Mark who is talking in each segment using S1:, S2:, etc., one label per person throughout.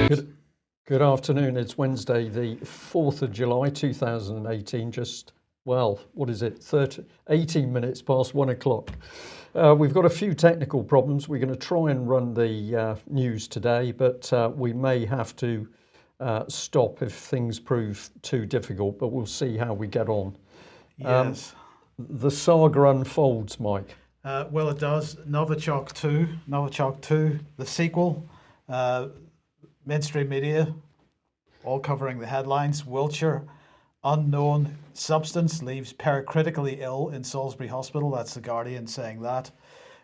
S1: Good afternoon. It's Wednesday, the 4th of July, 2018. Just, well, what is it? 18 minutes past 1 o'clock. We've got a few technical problems. We're going to try and run the news today, but we may have to stop if things prove too difficult, but we'll see how we get on.
S2: Yes.
S1: The saga unfolds, Mike.
S2: Well, it does. Novichok 2, the sequel. Mainstream media, all covering the headlines. Wiltshire, unknown substance leaves pair critically ill in Salisbury Hospital. That's The Guardian saying that.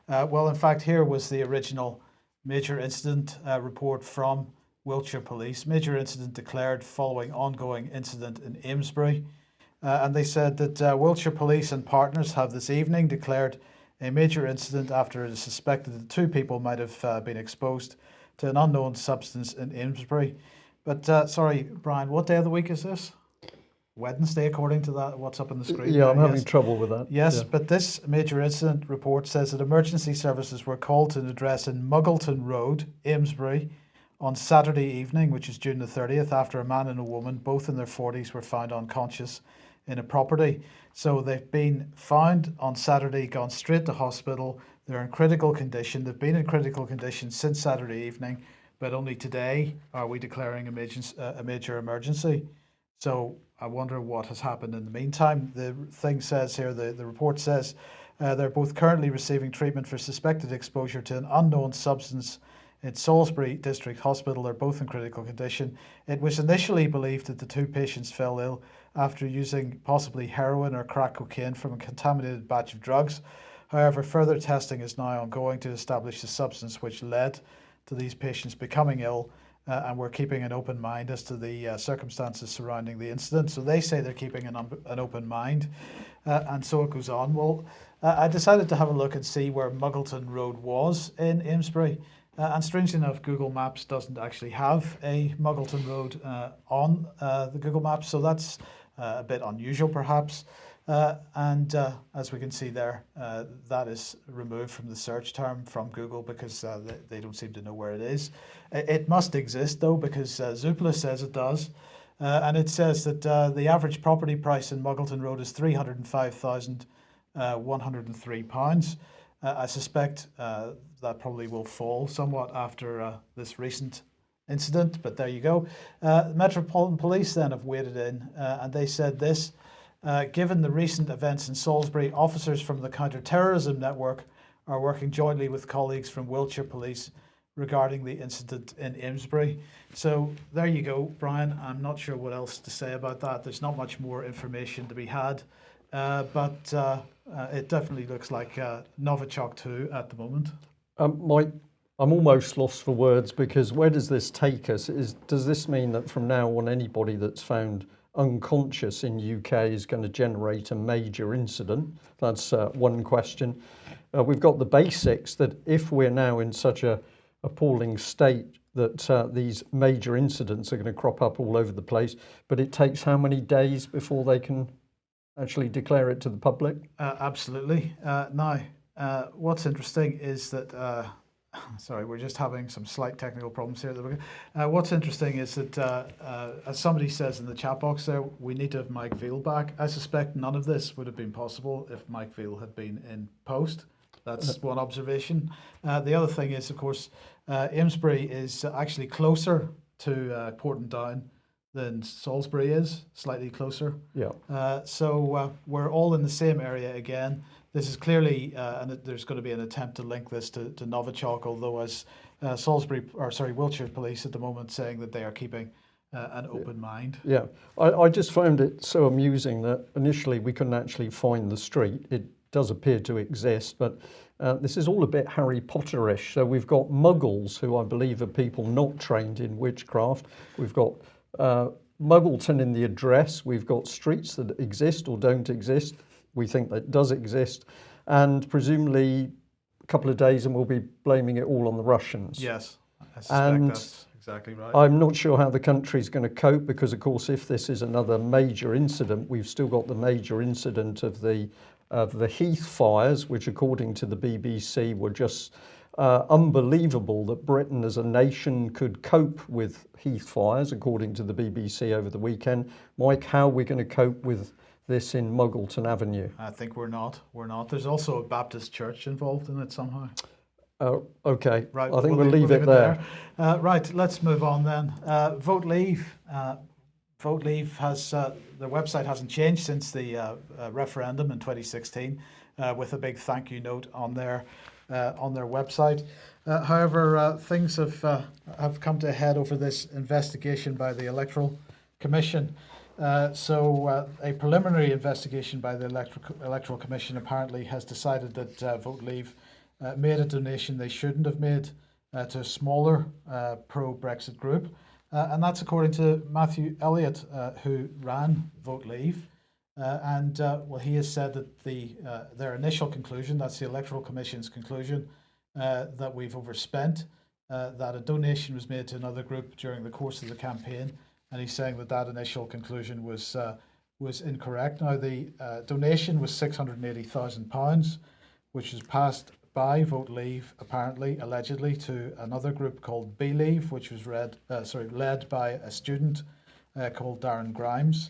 S2: Well, in fact, here was the original major incident report from Wiltshire Police. Major incident declared following ongoing incident in Amesbury. And they said that Wiltshire Police and partners have this evening declared a major incident after it is suspected that two people might have been exposed to an unknown substance in Amesbury. But sorry, Brian, what day of the week is this? Wednesday, according to that, what's up on the screen.
S1: Yeah, I'm having trouble with that.
S2: Yes,
S1: yeah.
S2: But this major incident report says that emergency services were called to an address in Muggleton Road, Amesbury, on Saturday evening, which is June the 30th, after a man and a woman, both in their 40s, were found unconscious in a property. So they've been found on Saturday, gone straight to hospital. They're in critical condition. They've been in critical condition since Saturday evening, but only today are we declaring a major emergency. So I wonder what has happened in the meantime. The thing says here, the report says, they're both currently receiving treatment for suspected exposure to an unknown substance in Salisbury District Hospital. They're both in critical condition. It was initially believed that the two patients fell ill after using possibly heroin or crack cocaine from a contaminated batch of drugs. However, further testing is now ongoing to establish the substance which led to these patients becoming ill, and we're keeping an open mind as to the circumstances surrounding the incident. So they say they're keeping an open mind, and so it goes on. Well, I decided to have a look and see where Muggleton Road was in Amesbury, and strangely enough, Google Maps doesn't actually have a Muggleton Road on the Google Maps, so that's a bit unusual perhaps. And as we can see there, that is removed from the search term from Google because they don't seem to know where it is. It must exist though, because Zoopla says it does. And it says that the average property price in Muggleton Road is £305,103. I suspect that probably will fall somewhat after this recent incident, but there you go. Metropolitan Police then have waded in and they said this. Given the recent events in Salisbury, officers from the Counter-Terrorism Network are working jointly with colleagues from Wiltshire Police regarding the incident in Amesbury. So there you go, Brian. I'm not sure what else to say about that. There's not much more information to be had, but it definitely looks like Novichok 2 at the moment.
S1: Mike, I'm almost lost for words because where does this take us? Does this mean that from now on anybody that's found unconscious in UK is going to generate a major incident? That's one question. We've got the basics that if we're now in such a appalling state that these major incidents are going to crop up all over the place, but it takes how many days before they can actually declare it to the public?
S2: Absolutely. Now, what's interesting is that sorry, we're just having some slight technical problems here. What's interesting is that, as somebody says in the chat box there, we need to have Mike Veal back. I suspect none of this would have been possible if Mike Veal had been in post. That's one observation. The other thing is, of course, Amesbury is actually closer to Portendown than Salisbury is, slightly closer.
S1: Yeah.
S2: So we're all in the same area again. This is clearly, and there's going to be an attempt to link this to Novichok, although as Wiltshire Police at the moment saying that they are keeping an open mind.
S1: Yeah, I just found it so amusing that initially we couldn't actually find the street. It does appear to exist, but this is all a bit Harry Potterish. So we've got muggles, who I believe are people not trained in witchcraft. We've got Muggleton in the address. We've got streets that exist or don't exist. We think that does exist, and presumably a couple of days and we'll be blaming it all on the Russians.
S2: Yes, I suspect that's exactly right.
S1: I'm not sure how the country's going to cope because, of course, if this is another major incident, we've still got the major incident of the Heath fires, which according to the BBC were just unbelievable that Britain as a nation could cope with Heath fires, according to the BBC over the weekend. Mike, how are we going to cope with this in Muggleton Avenue?
S2: I think we're not. We're not. There's also a Baptist church involved in it somehow.
S1: Okay,
S2: Right,
S1: I think we'll leave it there.
S2: Right, let's move on then. Vote Leave. Vote Leave has, their website hasn't changed since the referendum in 2016, with a big thank you note on their website. However, things have come to a head over this investigation by the Electoral Commission. So a preliminary investigation by the Electoral Commission apparently has decided that Vote Leave made a donation they shouldn't have made to a smaller pro-Brexit group. And that's according to Matthew Elliott, who ran Vote Leave. Well, he has said that their initial conclusion, that's the Electoral Commission's conclusion, that we've overspent, that a donation was made to another group during the course of the campaign, and he's saying that that initial conclusion was incorrect. Now, the donation was £680,000, which was passed by Vote Leave, apparently, allegedly, to another group called Believe, which was led by a student called Darren Grimes.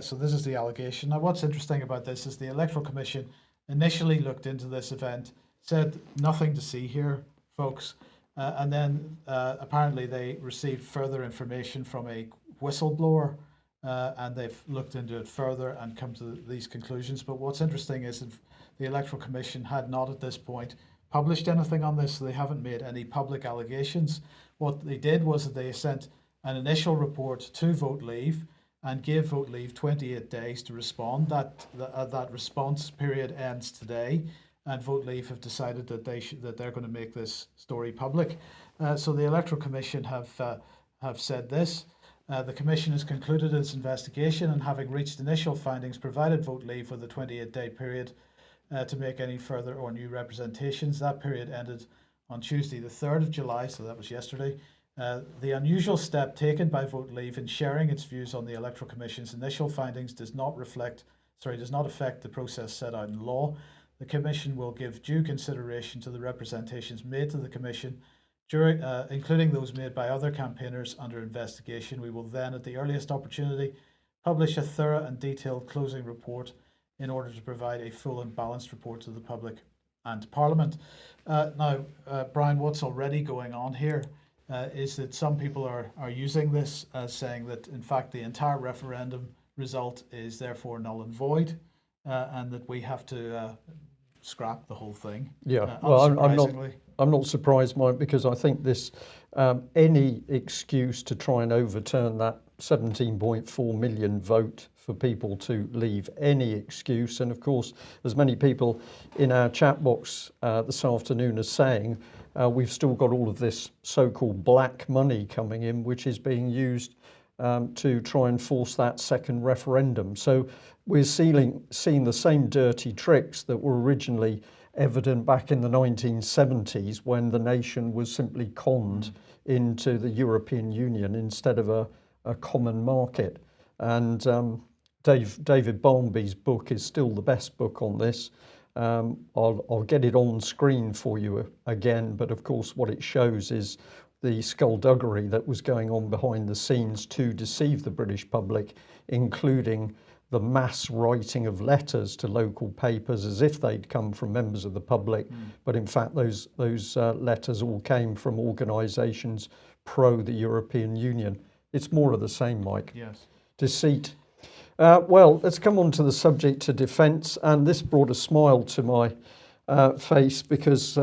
S2: So this is the allegation. Now, what's interesting about this is the Electoral Commission initially looked into this event, said nothing to see here, folks, and then apparently they received further information from a whistleblower, and they've looked into it further and come to these conclusions. But what's interesting is that the Electoral Commission had not at this point published anything on this, so they haven't made any public allegations. What they did was that they sent an initial report to Vote Leave and gave Vote Leave 28 days to respond. That response period ends today, and Vote Leave have decided that they're going to make this story public. So the Electoral Commission have said this. The Commission has concluded its investigation and, having reached initial findings, provided Vote Leave with a 28-day period to make any further or new representations. That period ended on Tuesday, the 3rd of July, so that was yesterday. The unusual step taken by Vote Leave in sharing its views on the Electoral Commission's initial findings does not affect the process set out in law. The Commission will give due consideration to the representations made to the Commission, including those made by other campaigners under investigation. We will then, at the earliest opportunity, publish a thorough and detailed closing report in order to provide a full and balanced report to the public and Parliament. Now, Brian, what's already going on here is that some people are using this as saying that, in fact, the entire referendum result is therefore null and void, and that we have to scrap the whole thing.
S1: Yeah, well, I'm not surprised, Mike, because I think this any excuse to try and overturn that 17.4 million vote for people to leave, any excuse. And of course, as many people in our chat box this afternoon are saying, we've still got all of this so-called black money coming in, which is being used to try and force that second referendum. So we're seeing the same dirty tricks that were originally evident back in the 1970s, when the nation was simply conned into the European Union instead of a common market. And David Barmby's book is still the best book on this. I'll get it on screen for you again, but of course what it shows is the skullduggery that was going on behind the scenes to deceive the British public, including the mass writing of letters to local papers as if they'd come from members of the public, but in fact those letters all came from organisations pro the European Union. It's more of the same, Mike.
S2: Yes. Deceit.
S1: Well, let's come on to the subject of defence, and this brought a smile to my face because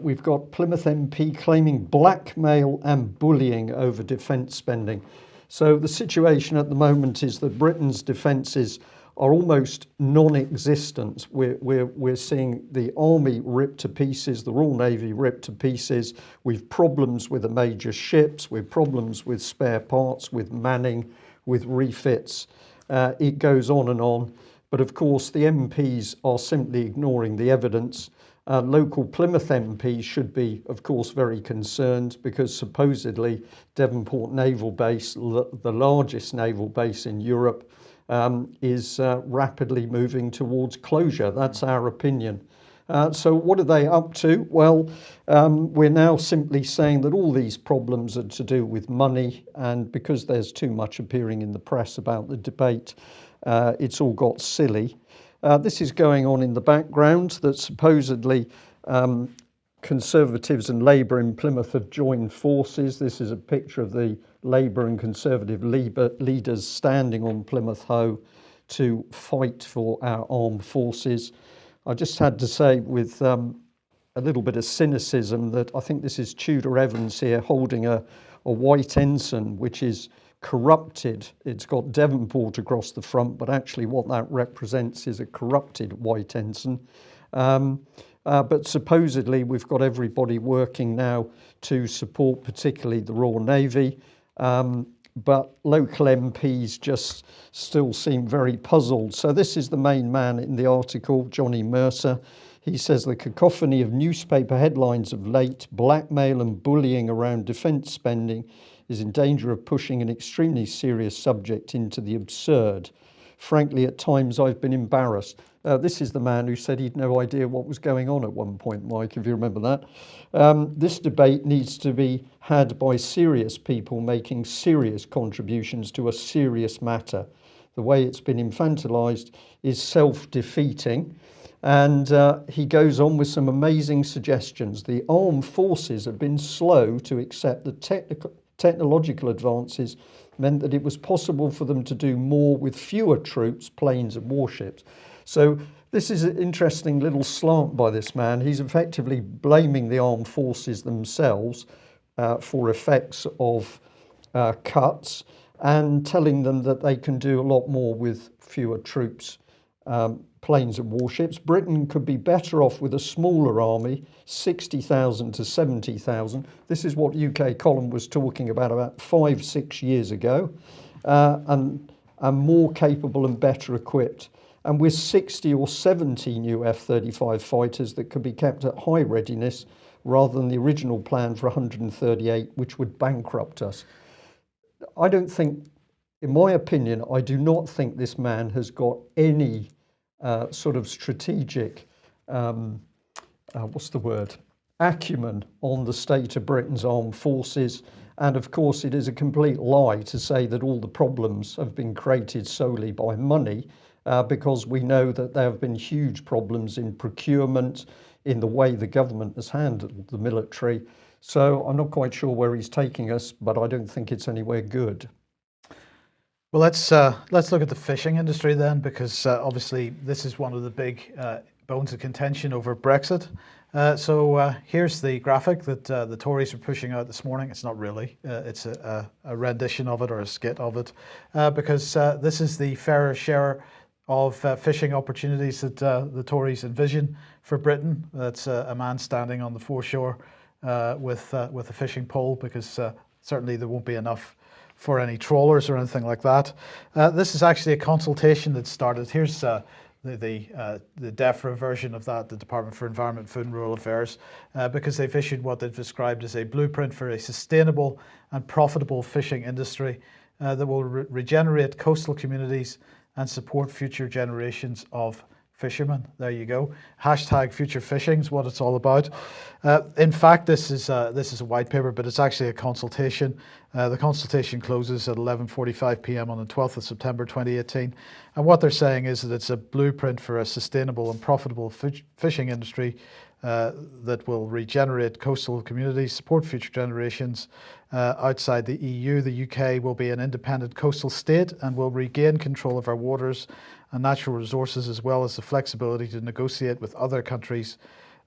S1: we've got Plymouth MP claiming blackmail and bullying over defence spending. So the situation at the moment is that Britain's defences are almost non-existent. We're seeing the army ripped to pieces, the Royal Navy ripped to pieces. We've problems with the major ships, we've problems with spare parts, with manning, with refits. It goes on and on. But of course, the MPs are simply ignoring the evidence. Local Plymouth MPs should be, of course, very concerned because supposedly Devonport Naval Base, the largest naval base in Europe, is rapidly moving towards closure. That's our opinion. So what are they up to? Well, we're now simply saying that all these problems are to do with money, and because there's too much appearing in the press about the debate, it's all got silly. This is going on in the background, that supposedly Conservatives and Labour in Plymouth have joined forces. This is a picture of the Labour and Conservative leaders standing on Plymouth Hoe to fight for our armed forces. I just had to say with a little bit of cynicism that I think this is Tudor Evans here holding a white ensign which is corrupted. It's got Devonport across the front, but actually what that represents is a corrupted white ensign. But supposedly we've got everybody working now to support particularly the Royal Navy. But local MPs just still seem very puzzled. So this is the main man in the article, Johnny Mercer. He says the cacophony of newspaper headlines of late, blackmail and bullying around defence spending is in danger of pushing an extremely serious subject into the absurd. Frankly, at times I've been embarrassed. This is the man who said he'd no idea what was going on at one point, Mike, if you remember that. This debate needs to be had by serious people making serious contributions to a serious matter. The way it's been infantilized is self-defeating. And he goes on with some amazing suggestions. The armed forces have been slow to accept that technological advances meant that it was possible for them to do more with fewer troops, planes and warships. So this is an interesting little slant by this man. He's effectively blaming the armed forces themselves for effects of cuts and telling them that they can do a lot more with fewer troops, planes and warships. Britain could be better off with a smaller army, 60,000 to 70,000. This is what UK Column was talking about 5-6 years ago, and more capable and better equipped. And with 60 or 70 new F-35 fighters that could be kept at high readiness rather than the original plan for 138, which would bankrupt us. I don't think, in my opinion, I do not think this man has got any sort of strategic, acumen on the state of Britain's armed forces. And of course, it is a complete lie to say that all the problems have been created solely by money, because we know that there have been huge problems in procurement, in the way the government has handled the military. So I'm not quite sure where he's taking us, but I don't think it's anywhere good.
S2: Well, let's look at the fishing industry then, because obviously this is one of the big bones of contention over Brexit. So here's the graphic that the Tories are pushing out this morning. It's not really, it's a rendition of it or a skit of it, because this is the fairer share of fishing opportunities that the Tories envision for Britain. That's a man standing on the foreshore with a fishing pole, because certainly there won't be enough for any trawlers or anything like that. This is actually a consultation that started. Here's the DEFRA version of that, the Department for Environment, Food and Rural Affairs, because they've issued what they've described as a blueprint for a sustainable and profitable fishing industry that will regenerate coastal communities and support future generations of fishermen. There you go. Hashtag future fishing is what it's all about. In fact, this is a white paper, but it's actually a consultation. The consultation closes at 11:45 p.m. on the 12th of September 2018. And what they're saying is that it's a blueprint for a sustainable and profitable fishing industry that will regenerate coastal communities, support future generations. Outside the EU, the UK will be an independent coastal state and will regain control of our waters and natural resources, as well as the flexibility to negotiate with other countries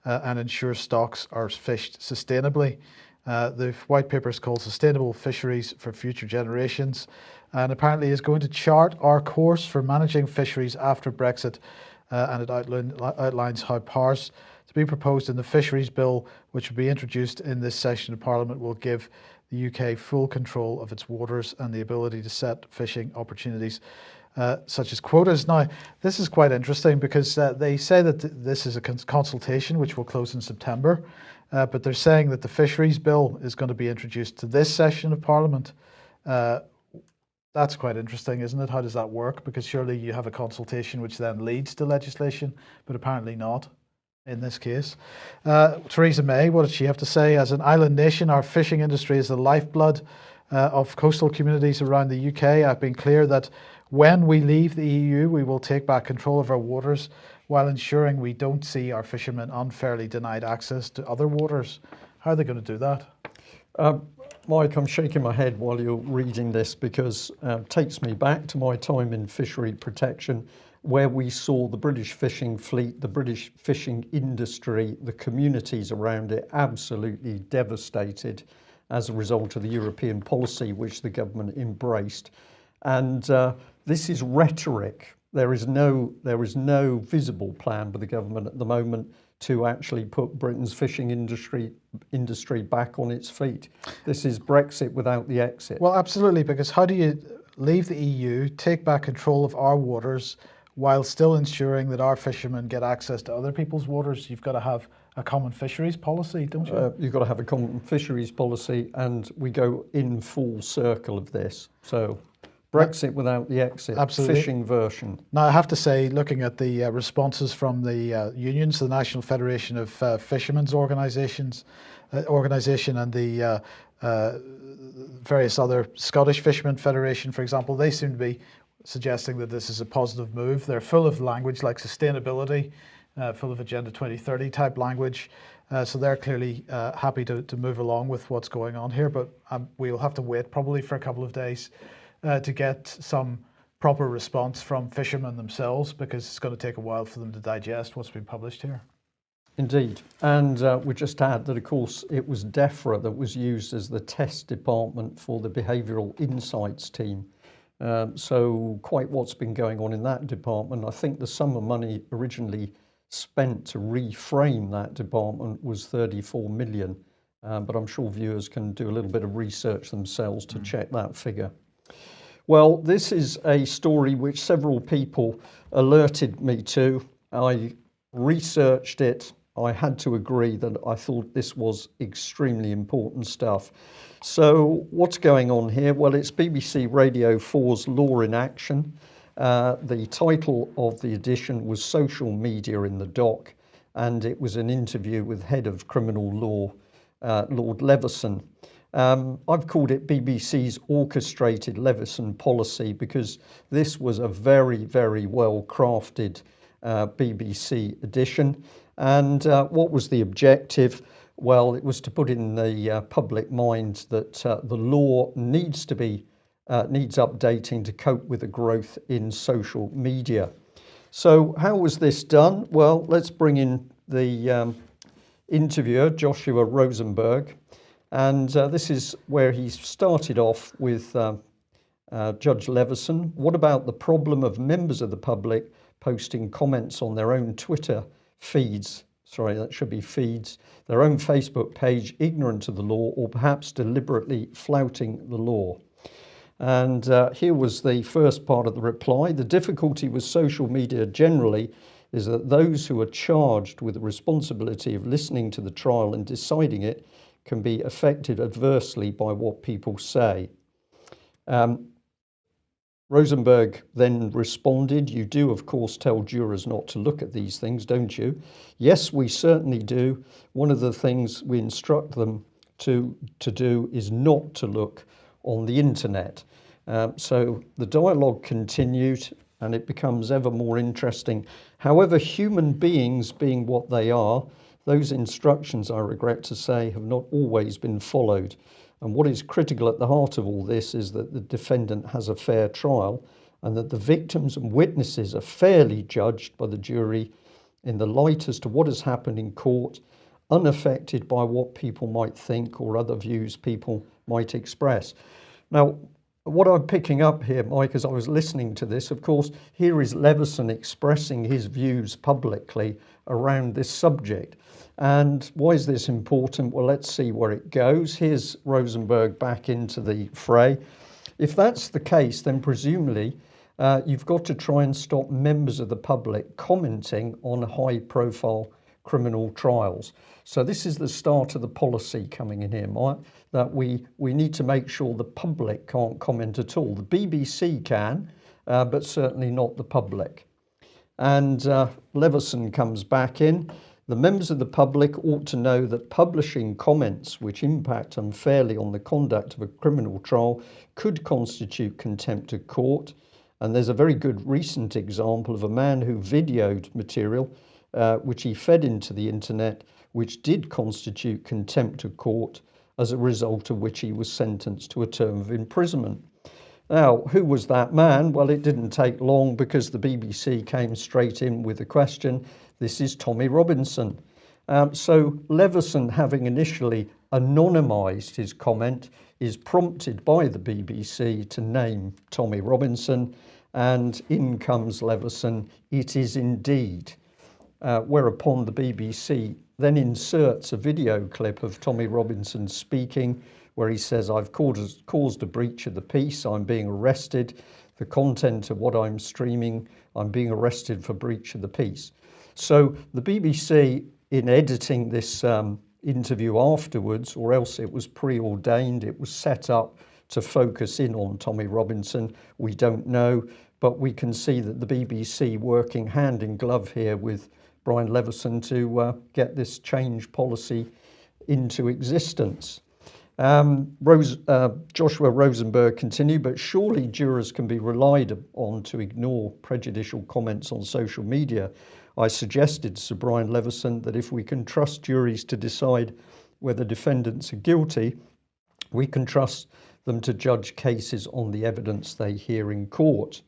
S2: and ensure stocks are fished sustainably. The white paper is called Sustainable Fisheries for Future Generations, and apparently is going to chart our course for managing fisheries after Brexit, and it outlines how powers to be proposed in the Fisheries Bill, which will be introduced in this session of Parliament, will give the UK full control of its waters and the ability to set fishing opportunities such as quotas. Now, this is quite interesting because they say that this is a consultation which will close in September, but they're saying that the Fisheries Bill is going to be introduced to this session of Parliament. That's quite interesting, isn't it? How does that work? Because surely you have a consultation which then leads to legislation, but apparently not. in this case. Theresa May, what did she have to say? As an island nation, our fishing industry is the lifeblood of coastal communities around the UK. I've been clear that when we leave the EU, we will take back control of our waters while ensuring we don't see our fishermen unfairly denied access to other waters. How are they going to do that?
S1: Mike, I'm shaking my head while you're reading this because it takes me back to my time in fishery protection, where we saw the British fishing fleet, the British fishing industry, the communities around it absolutely devastated as a result of the European policy which the government embraced. And this is rhetoric. There is no visible plan by the government at the moment to actually put Britain's fishing industry back on its feet. This is Brexit without the exit.
S2: Well, absolutely, because how do you leave the EU, take back control of our waters, while still ensuring that our fishermen get access to other people's waters? You've got to have a common fisheries policy, don't you?
S1: You've got to have a common fisheries policy, and we go in full circle of this. So Brexit without the exit,
S2: absolutely.
S1: Fishing version.
S2: Now, I have to say, looking at the responses from the unions, the National Federation of Fishermen's Organisation and the various other Scottish Fishermen Federation, for example, they seem to be suggesting that this is a positive move. They're full of language like sustainability, full of Agenda 2030 type language. So they're clearly happy to move along with what's going on here, but we'll have to wait probably for a couple of days to get some proper response from fishermen themselves, because it's going to take a while for them to digest what's been published here.
S1: Indeed. And we just add that, of course, it was DEFRA that was used as the test department for the Behavioural Insights team. So quite what's been going on in that department. I think the sum of money originally spent to reframe that department was 34 million. But I'm sure viewers can do a little bit of research themselves to check that figure. Well, this is a story which several people alerted me to. I researched it. I had to agree that I thought this was extremely important stuff. So what's going on here? Well, it's BBC Radio 4's Law in Action. The title of the edition was Social Media in the Dock, and it was an interview with Head of Criminal Law, Lord Leveson. I've called it BBC's orchestrated Leveson policy because this was a very, very well crafted BBC edition. And what was the objective? Well, it was to put in the public mind that the law needs updating to cope with the growth in social media. So how was this done? Well, let's bring in the interviewer, Joshua Rosenberg. And this is where he started off with Judge Leveson. What about the problem of members of the public posting comments on their own Twitter feeds? Sorry, that should be feeds. Their own Facebook page, ignorant of the law, or perhaps deliberately flouting the law. And here was the first part of the reply. The difficulty with social media generally is that those who are charged with the responsibility of listening to the trial and deciding it can be affected adversely by what people say. Rosenberg then responded, you do, of course, tell jurors not to look at these things, don't you? Yes, we certainly do. One of the things we instruct them to do is not to look on the internet. So the dialogue continued and it becomes ever more interesting. However, human beings being what they are, those instructions, I regret to say, have not always been followed. And what is critical at the heart of all this is that the defendant has a fair trial and that the victims and witnesses are fairly judged by the jury in the light as to what has happened in court, unaffected by what people might think or other views people might express. Now, what I'm picking up here, Mike, as I was listening to this, of course, here is Leveson expressing his views publicly around this subject. And why is this important? Well, let's see where it goes. Here's Rosenberg back into the fray. If that's the case, then presumably you've got to try and stop members of the public commenting on high-profile criminal trials. So this is the start of the policy coming in here, Mike, that we need to make sure the public can't comment at all. The BBC can, but certainly not the public. And Leveson comes back in. The members of the public ought to know that publishing comments which impact unfairly on the conduct of a criminal trial could constitute contempt of court. And there's a very good recent example of a man who videoed material which he fed into the internet, which did constitute contempt of court, as a result of which he was sentenced to a term of imprisonment. Now, who was that man? Well, it didn't take long because the BBC came straight in with a question. This is Tommy Robinson. So Leveson, having initially anonymised his comment, is prompted by the BBC to name Tommy Robinson, and in comes Leveson, "It is indeed." Whereupon the BBC then inserts a video clip of Tommy Robinson speaking, where he says, "I've caused a breach of the peace, I'm being arrested. The content of what I'm streaming, I'm being arrested for breach of the peace." So the BBC, in editing this interview afterwards, or else it was preordained, it was set up to focus in on Tommy Robinson, we don't know, but we can see that the BBC working hand in glove here with Brian Leveson to get this change policy into existence. Joshua Rosenberg continued, but surely jurors can be relied on to ignore prejudicial comments on social media. I suggested to Sir Brian Leveson that if we can trust juries to decide whether defendants are guilty, we can trust them to judge cases on the evidence they hear in court.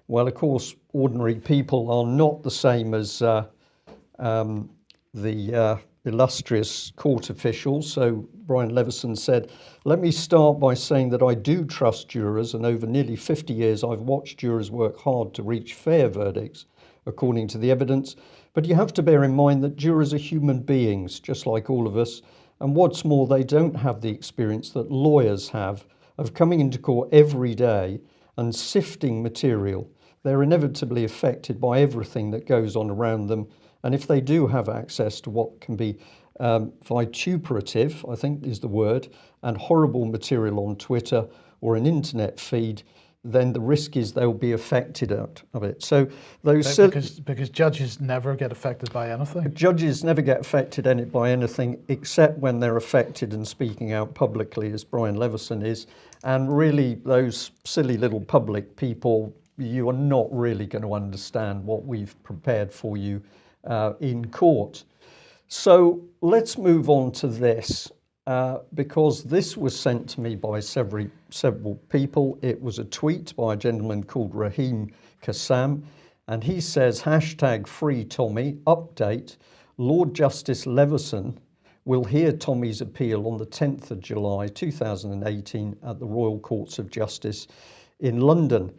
S1: Well, of course, ordinary people are not the same as the illustrious court officials. So Brian Leveson said, "Let me start by saying that I do trust jurors, and over nearly 50 years I've watched jurors work hard to reach fair verdicts according to the evidence. But you have to bear in mind that jurors are human beings, just like all of us. And what's more, they don't have the experience that lawyers have of coming into court every day and sifting material. They're inevitably affected by everything that goes on around them. And if they do have access to what can be vituperative, I think is the word, and horrible material on Twitter or an internet feed, then the risk is they'll be affected out of it." So those
S2: because judges never get affected by anything.
S1: Judges never get affected by anything except when they're affected and speaking out publicly, as Brian Leveson is. And really, those silly little public people, you are not really going to understand what we've prepared for you in court. So let's move on to this. Because this was sent to me by several people. It was a tweet by a gentleman called Raheem Kassam, and he says, #FreeTommy, update, Lord Justice Leveson will hear Tommy's appeal on the 10th of July 2018 at the Royal Courts of Justice in London.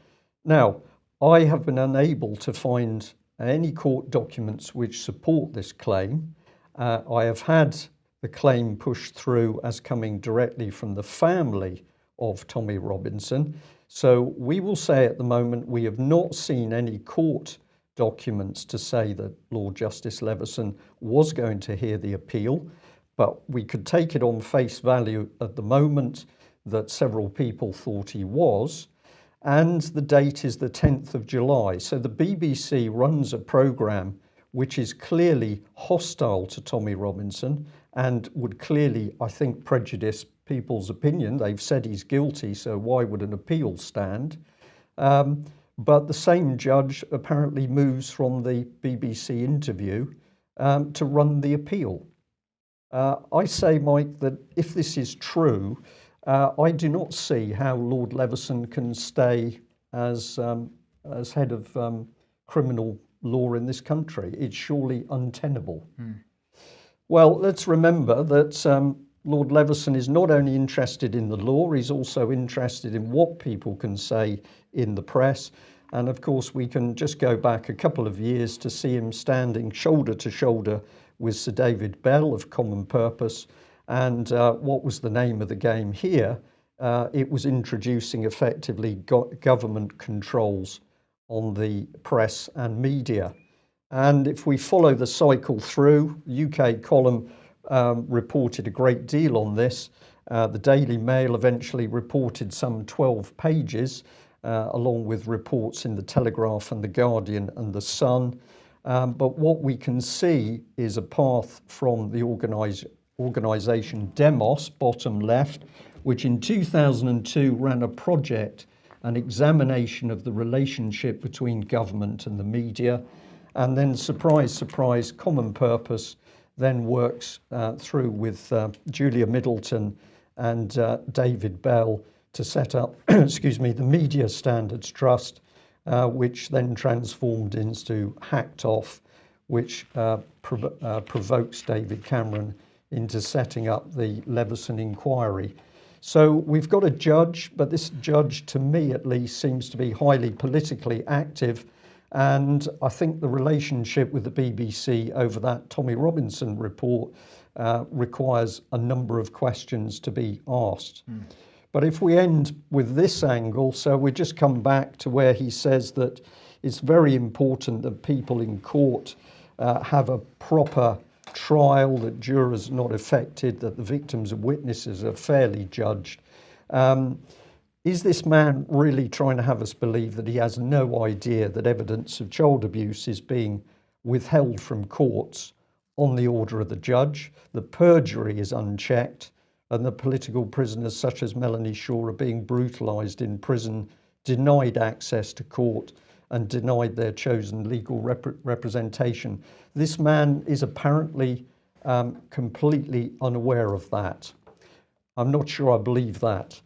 S1: Now, I have been unable to find any court documents which support this claim. I have had the claim pushed through as coming directly from the family of Tommy Robinson. So we will say at the moment we have not seen any court documents to say that Lord Justice Leveson was going to hear the appeal, but we could take it on face value at the moment that several people thought he was, and the date is the 10th of July. So the BBC runs a programme which is clearly hostile to Tommy Robinson and would clearly, I think, prejudice people's opinion. They've said he's guilty, so why would an appeal stand? But the same judge apparently moves from the BBC interview to run the appeal. I say, Mike, that if this is true, I do not see how Lord Leveson can stay as head of criminal law in this country. It's surely untenable. Well, let's remember that Lord Leveson is not only interested in the law, he's also interested in what people can say in the press. And of course, we can just go back a couple of years to see him standing shoulder to shoulder with Sir David Bell of Common Purpose. And what was the name of the game here? It was introducing effectively government controls on the press and media. And if we follow the cycle through, UK column reported a great deal on this. The Daily Mail eventually reported some 12 pages, along with reports in the Telegraph and the Guardian and the Sun. But what we can see is a path from the organisation Demos, bottom left, which in 2002 ran a project, an examination of the relationship between government and the media. And then, surprise, surprise, Common Purpose then works through with Julia Middleton and David Bell to set up, excuse me, the Media Standards Trust, which then transformed into Hacked Off, which provokes David Cameron into setting up the Leveson inquiry. So we've got a judge, but this judge, to me at least, seems to be highly politically active. And I think the relationship with the BBC over that Tommy Robinson report requires a number of questions to be asked. But if we end with this angle, so we just come back to where he says that it's very important that people in court have a proper trial, that jurors are not affected, that the victims and witnesses are fairly judged. Is this man really trying to have us believe that he has no idea that evidence of child abuse is being withheld from courts on the order of the judge, that perjury is unchecked, and that political prisoners such as Melanie Shaw are being brutalised in prison, denied access to court, and denied their chosen legal representation? This man is apparently completely unaware of that. I'm not sure I believe that.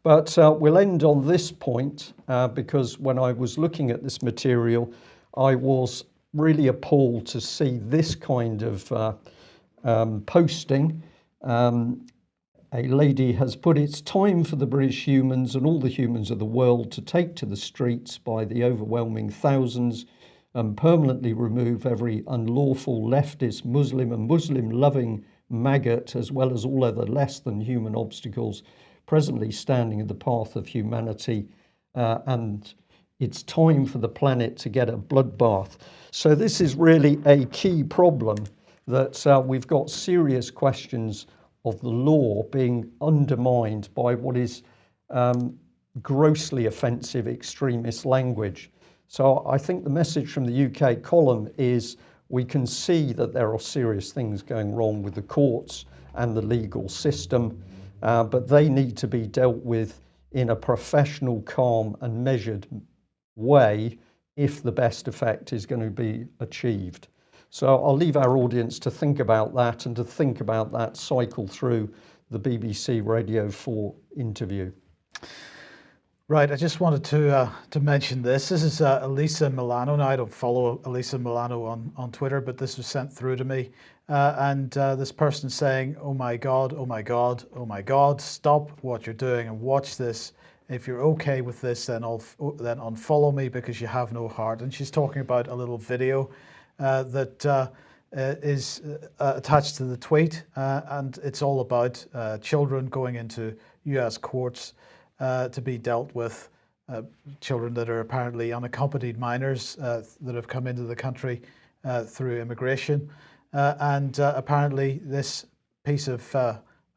S1: But we'll end on this point because when I was looking at this material, I was really appalled to see this kind of posting. A lady has put, "It's time for the British humans and all the humans of the world to take to the streets by the overwhelming thousands and permanently remove every unlawful leftist Muslim and Muslim-loving maggot, as well as all other less than human obstacles presently standing in the path of humanity, and it's time for the planet to get a bloodbath." So this is really a key problem, that we've got serious questions of the law being undermined by what is grossly offensive extremist language. So I think the message from the UK column is we can see that there are serious things going wrong with the courts and the legal system, but they need to be dealt with in a professional, calm and measured way if the best effect is going to be achieved. So I'll leave our audience to think about that and to think about that cycle through the BBC Radio 4 interview.
S2: Right, I just wanted to mention this. This is Elisa Milano. Now, I don't follow Elisa Milano on Twitter, but this was sent through to me. And this person saying, "Oh my God, oh my God, oh my God, stop what you're doing and watch this. If you're okay with this, then unfollow me because you have no heart." And she's talking about a little video that is attached to the tweet. And it's all about children going into US courts to be dealt with, children that are apparently unaccompanied minors that have come into the country through immigration. And apparently this piece of,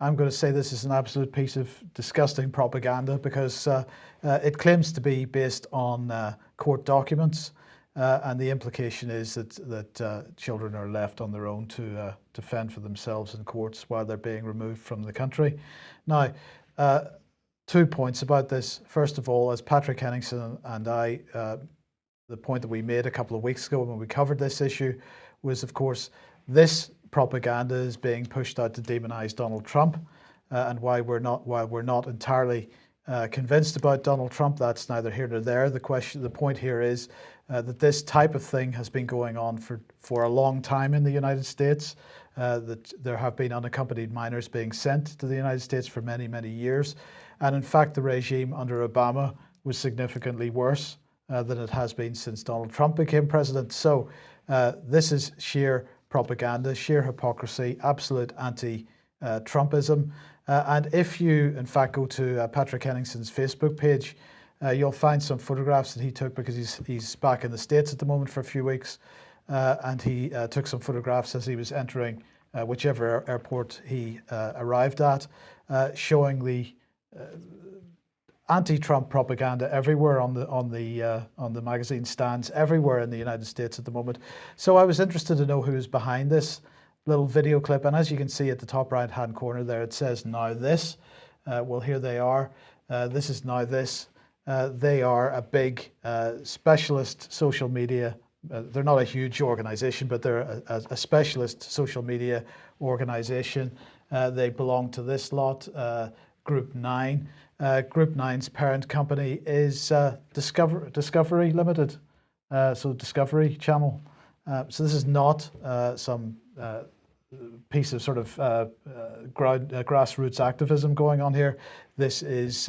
S2: I'm going to say this is an absolute piece of disgusting propaganda because it claims to be based on court documents. And the implication is that children are left on their own to fend for themselves in courts while they're being removed from the country. Now, 2 points about this. First of all, as Patrick Henningsen and I, the point that we made a couple of weeks ago when we covered this issue was, of course, this propaganda is being pushed out to demonize Donald Trump. And while we're not entirely convinced about Donald Trump, that's neither here nor there. The point here is that this type of thing has been going on for a long time in the United States. That there have been unaccompanied minors being sent to the United States for many, many years. And in fact, the regime under Obama was significantly worse than it has been since Donald Trump became president. So this is sheer propaganda, sheer hypocrisy, absolute anti-Trumpism. And if you, in fact, go to Patrick Henningsen's Facebook page, you'll find some photographs that he took because he's back in the States at the moment for a few weeks. And he took some photographs as he was entering whichever airport he arrived at, showing the anti-Trump propaganda everywhere on the magazine stands everywhere in the United States at the moment. So I was interested to know who is behind this little video clip, and as you can see at the top right hand corner there, it says "Now This." Well, here they are. This is Now This. They are a big specialist social media. They're not a huge organization, but they're a specialist social media organization. They belong to this lot, Group 9. Group 9's parent company is Discovery Limited, so Discovery Channel. So this is not some piece of sort of grassroots activism going on here. This is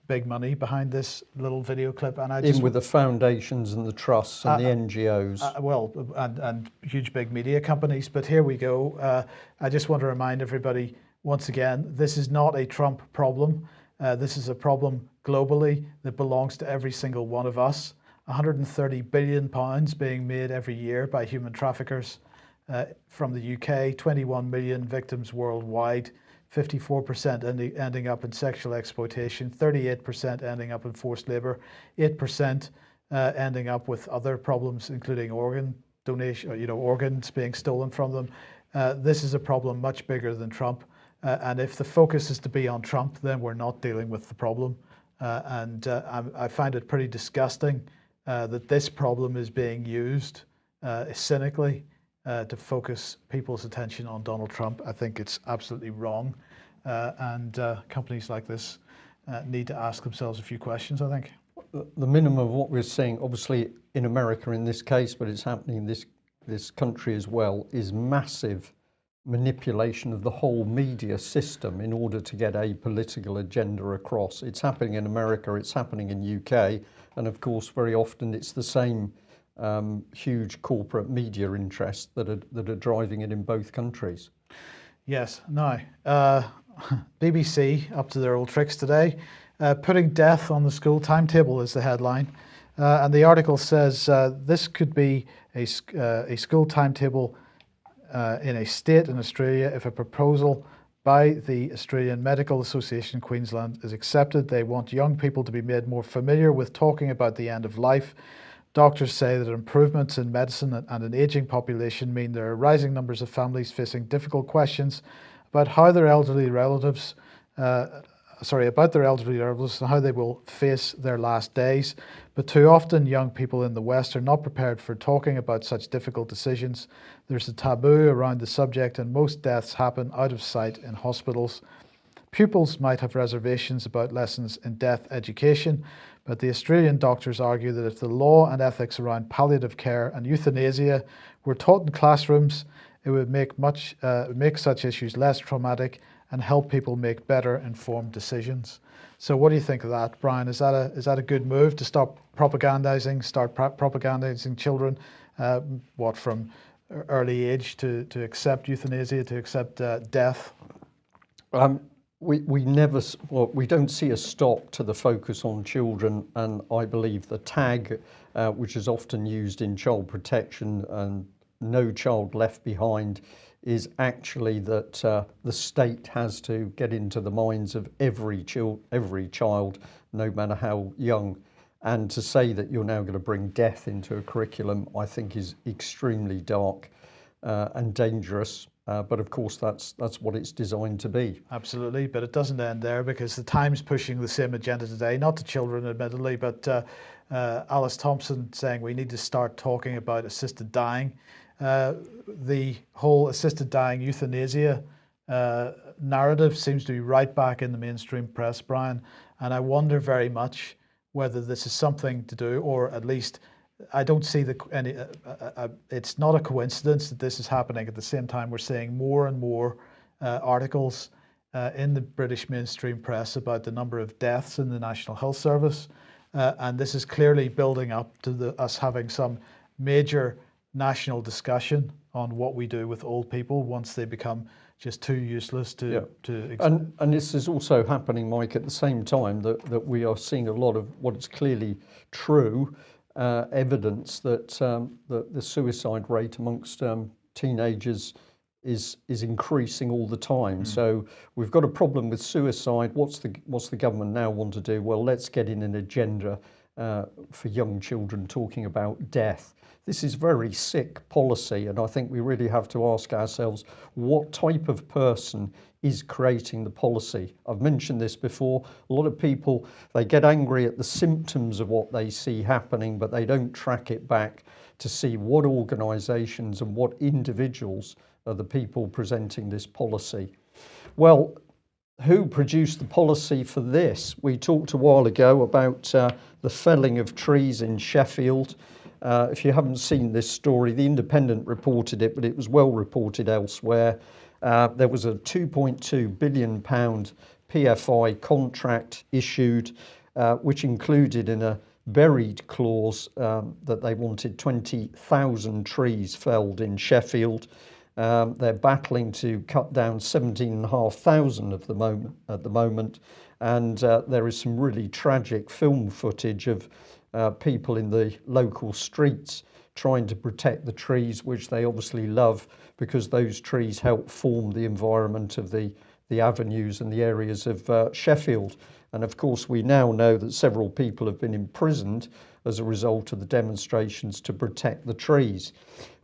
S2: big money behind this little video clip, and I just
S1: in with the foundations and the trusts and the NGOs.
S2: Well, and huge big media companies. But here we go. I just want to remind everybody once again, this is not a Trump problem. This is a problem globally that belongs to every single one of us. 130 billion pounds being made every year by human traffickers from the UK. 21 million victims worldwide. 54% ending up in sexual exploitation, 38% ending up in forced labour, 8% ending up with other problems, including organ donation, organs being stolen from them. This is a problem much bigger than Trump. And if the focus is to be on Trump, then we're not dealing with the problem. I find it pretty disgusting that this problem is being used cynically to focus people's attention on Donald Trump. I think it's absolutely wrong. And companies like this need to ask themselves a few questions, I think.
S1: The minimum of what we're seeing, obviously in America in this case, but it's happening in this country as well, is massive manipulation of the whole media system in order to get a political agenda across. It's happening in America, it's happening in UK, and of course very often it's the same huge corporate media interests that are driving it in both countries.
S2: Yes. Now, BBC up to their old tricks today. Putting death on the school timetable is the headline, and the article says this could be a school timetable in a state in Australia if a proposal by the Australian Medical Association Queensland is accepted. They want young people to be made more familiar with talking about the end of life. Doctors say that improvements in medicine and an ageing population mean there are rising numbers of families facing difficult questions about how their elderly relatives, and how they will face their last days. But too often, young people in the West are not prepared for talking about such difficult decisions. There's a taboo around the subject, and most deaths happen out of sight in hospitals. Pupils might have reservations about lessons in death education, but the Australian doctors argue that if the law and ethics around palliative care and euthanasia were taught in classrooms, it would make such issues less traumatic and help people make better informed decisions. So what do you think of that, Brian? Is that a good move to start propagandizing children, from early age to accept euthanasia, to accept death?
S1: We don't see a stop to the focus on children, and I believe the tag, which is often used in child protection and no child left behind, is actually that the state has to get into the minds of every child, no matter how young. And to say that you're now going to bring death into a curriculum, I think is extremely dark and dangerous. But of course, that's what it's designed to be.
S2: Absolutely, but it doesn't end there, because the Times pushing the same agenda today, not to children admittedly, but Alice Thompson saying we need to start talking about assisted dying. The whole assisted dying euthanasia narrative seems to be right back in the mainstream press, Brian, and I wonder very much whether this is something to do, or at least I don't see it's not a coincidence that this is happening at the same time we're seeing more and more articles in the British mainstream press about the number of deaths in the National Health Service, and this is clearly building up to us having some major national discussion on what we do with old people once they become just too useless to
S1: and this is also happening, Mike, at the same time that we are seeing a lot of what is clearly true evidence that the suicide rate amongst teenagers is increasing all the time. So we've got a problem with suicide. What's the government now want to do? Well, let's get in an agenda for young children talking about death. This is very sick policy, and I think we really have to ask ourselves what type of person is creating the policy. I've mentioned this before. A lot of people, they get angry at the symptoms of what they see happening, but they don't track it back to see what organisations and what individuals are the people presenting this policy. Well, who produced the policy for this? We talked a while ago about the felling of trees in Sheffield. If you haven't seen this story, The Independent reported it, but it was well reported elsewhere. There was a £2.2 billion PFI contract issued, which included in a buried clause that they wanted 20,000 trees felled in Sheffield. They're battling to cut down 17,500 at the moment, and there is some really tragic film footage of people in the local streets trying to protect the trees, which they obviously love because those trees help form the environment of the avenues and the areas of Sheffield. And of course, we now know that several people have been imprisoned as a result of the demonstrations to protect the trees.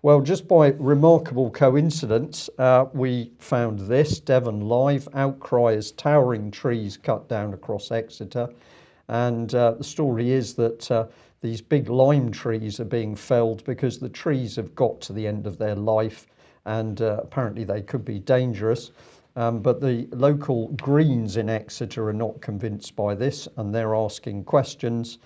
S1: Well, just by remarkable coincidence, we found this, Devon Live, outcry as towering trees cut down across Exeter. And the story is that these big lime trees are being felled because the trees have got to the end of their life, and apparently they could be dangerous. But the local Greens in Exeter are not convinced by this, and they're asking questions.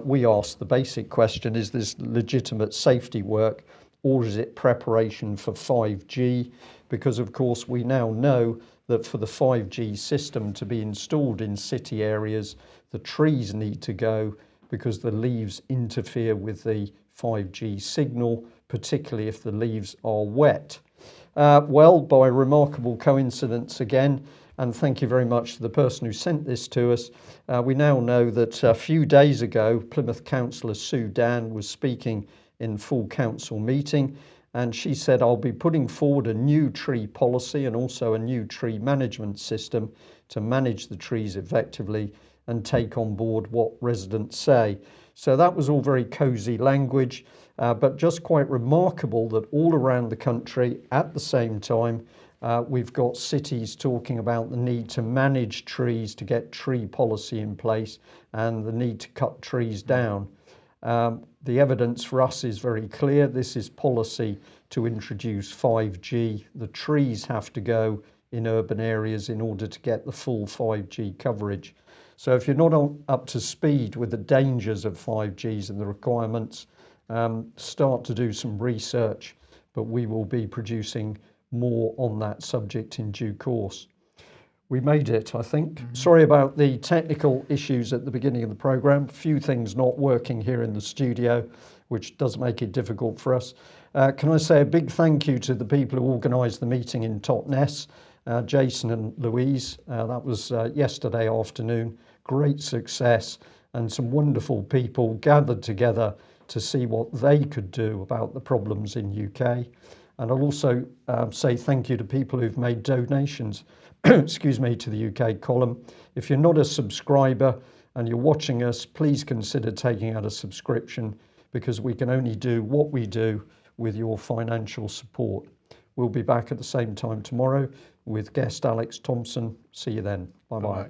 S1: We asked the basic question, is this legitimate safety work, or is it preparation for 5G? Because of course we now know that for the 5G system to be installed in city areas, the trees need to go because the leaves interfere with the 5G signal, particularly if the leaves are wet. Well, by remarkable coincidence again, and thank you very much to the person who sent this to us, we now know that a few days ago, Plymouth Councillor Sue Dan was speaking in full council meeting, and she said, I'll be putting forward a new tree policy and also a new tree management system to manage the trees effectively and take on board what residents say. So that was all very cosy language, but just quite remarkable that all around the country at the same time, we've got cities talking about the need to manage trees, to get tree policy in place, and the need to cut trees down. The evidence for us is very clear. This is policy to introduce 5G. The trees have to go in urban areas in order to get the full 5G coverage. So if you're not up to speed with the dangers of 5Gs and the requirements, start to do some research, but we will be producing more on that subject in due course. We made it, I think. Sorry about the technical issues at the beginning of the programme. A few things not working here in the studio, which does make it difficult for us. Can I say a big thank you to the people who organised the meeting in Totnes, Jason and Louise. That was yesterday afternoon. Great success, and some wonderful people gathered together to see what they could do about the problems in UK. And I'll also say thank you to people who've made donations excuse me, to the UK column. If you're not a subscriber and you're watching us, please consider taking out a subscription, because we can only do what we do with your financial support. We'll be back at the same time tomorrow with guest Alex Thompson. See you then. Bye-bye.